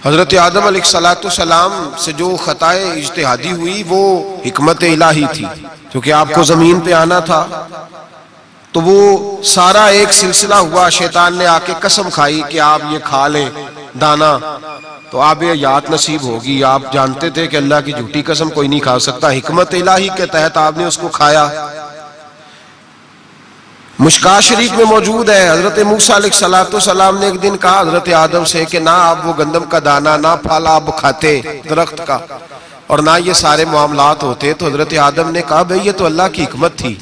हजरत आदम अलैहिस्सलाम से जो खताए इज्तिहादी हुई वो हिकमत इलाही थी, क्योंकि आपको जमीन पे आना था। तो वो सारा एक सिलसिला हुआ, शैतान ने आके कसम खाई कि आप ये खा लें दाना तो आप ये याद नसीब होगी। आप जानते थे कि अल्लाह की झूठी कसम कोई नहीं खा सकता। हिकमत इलाही के तहत आपने उसको खाया। मुश्कात शरीफ में मौजूद है, हजरत मूसा अलैहिस्सलाम ने एक दिन कहा हजरत आदम से कि ना आप वो गंदम का दाना, ना फल आप खाते दरख्त का, और ना ये सारे मामलात होते। तो हजरत आदम ने कहा भाई ये तो अल्लाह की हिकमत थी,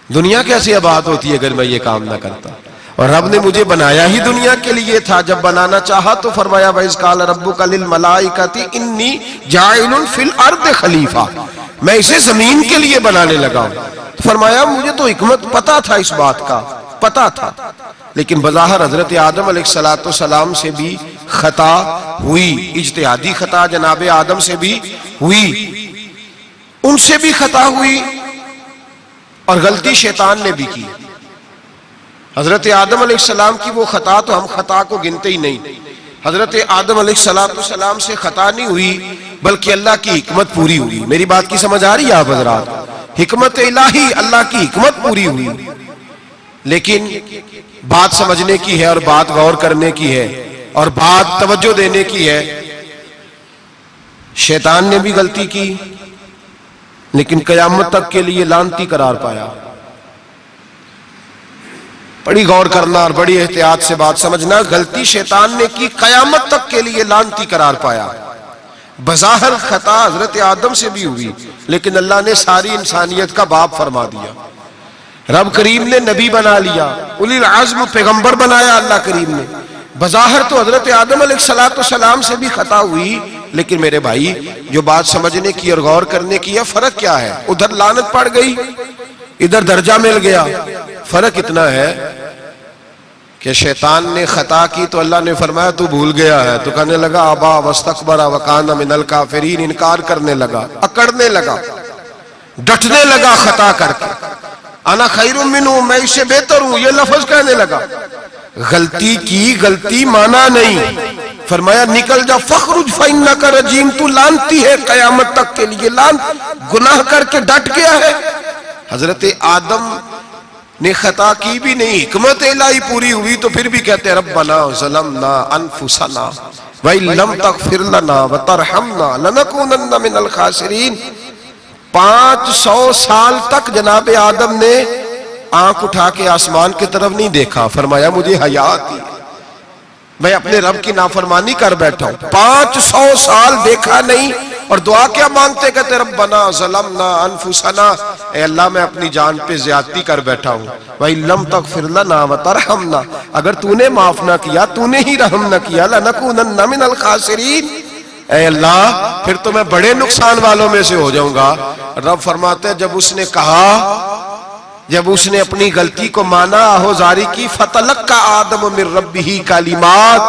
दुनिया कैसे आबाद होती है अगर मैं ये काम ना करता। और रब ने मुझे बनाया ही दुनिया के लिए था। जब बनाना चाहा तो फरमाया वइज़ क़ाल रब्बुका लिल मलाइकति इन्नी जाइलुन फिल अर्द खलीफा, मैं इसे जमीन के लिए बनाने लगा हूं। तो फरमाया मुझे तो हिकमत पता था, इस बात का पता था, लेकिन बज़ाहिर हजरत आदम अलैहिस्सलाम से भी खता हुई, इज्तिहादी खता जनाबे आदम से भी हुई, उनसे भी खता हुई और गलती शैतान ने भी की। हजरत आदम अलैहिस्सलाम की वो खता तो हम खता को गिनते ही नहीं। हजरत आदम अलैहिस्सलाम से खता नहीं हुई बल्कि अल्लाह की हिकमत पूरी हुई। मेरी बात की समझ आ रही है आप हजरात? हिकमत इलाही, अल्लाह की हिकमत पूरी हुई। लेकिन बात समझने की है और बात गौर करने की है और बात तवज्जो देने की है। शैतान ने भी गलती की लेकिन कयामत तक के लिए लानती करार पाया। बड़ी गौर करना और बड़ी एहतियात से बात समझना। गलती शैतान ने की, कयामत तक के लिए लानती करार पाया। बज़ाहिर खता हजरत आदम से भी हुई लेकिन अल्लाह ने सारी इंसानियत का बाप फरमा दिया। रब करीम ने नबी बना लिया, उलिल आज़्म पैगंबर बनाया अल्लाह करीम ने। बज़ाहिर तो हजरत आदम अलैहिस्सलाम से भी खता हुई, लेकिन मेरे भाई जो बात समझने की और गौर करने की है, फर्क क्या है? उधर लानत पड़ गई, इधर दर्जा मिल गया। फर्क इतना है कि शैतान ने खता की तो अल्लाह ने फरमाया तू भूल गया है, तो कहने लगा अबा वस्तकबरा वकाना मिनल काफिरीन, इनकार करने लगा, अकड़ने लगा, डटने लगा खता करके। अना खैरुम मिन्हु, मैं इससे बेहतर हूं, ये लफ्ज कहने लगा। गलती की, गलती माना नहीं, फरमाया निकल जा, फखरुज फइन्नका रजीम, तू लानती है कयामत तक के लिए, लान गुनाह करके डट गया है। हजरत आदम ने खता की भी नहीं, हिकमत इलाही पूरी हुई तो फिर भी कहते रब्बना ज़लमना अनफुसना व इल्लम तग़फिर लना व तरहमना लनकूनन्ना मिनल खासिरीन। 500 साल तक जनाबे आदम ने आंख उठा के आसमान की तरफ नहीं देखा। फरमाया मुझे हया आती है, मैं अपने रब की नाफरमानी कर बैठा हूं। 500 साल देखा नहीं और दुआ क्या मांगते? कहते रब्बना ज़लमना अनफुसना, ए अल्लाह मैं अपनी जान पे ज्यादती कर बैठा हूं। वही लम तग़फिर लना व तरहमना, अगर तूने माफ ना किया, तूने ही रहम ना किया, लनकूनन्ना मिनल खासिरीन, ए अल्लाह फिर तो मैं बड़े नुकसान वालों में से हो जाऊंगा। रब फरमाते जब उसने कहा, जब उसने अपनी गलती को माना, आहोजारी की, फतलक्का आदम मिर रब्बिही कलिमात,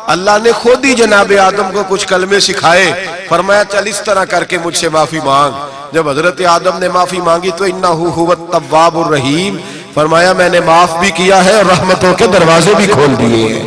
अल्लाह ने खुद ही जनाबे आदम को कुछ कलमे सिखाए। फरमाया चल इस तरह करके मुझसे माफी मांग। जब हजरत आदम ने माफी मांगी तो इन्नहु हुवत तव्वाबुर रहीम, फरमाया मैंने माफ भी किया है और रहमतों के दरवाजे भी खोल दिए हैं।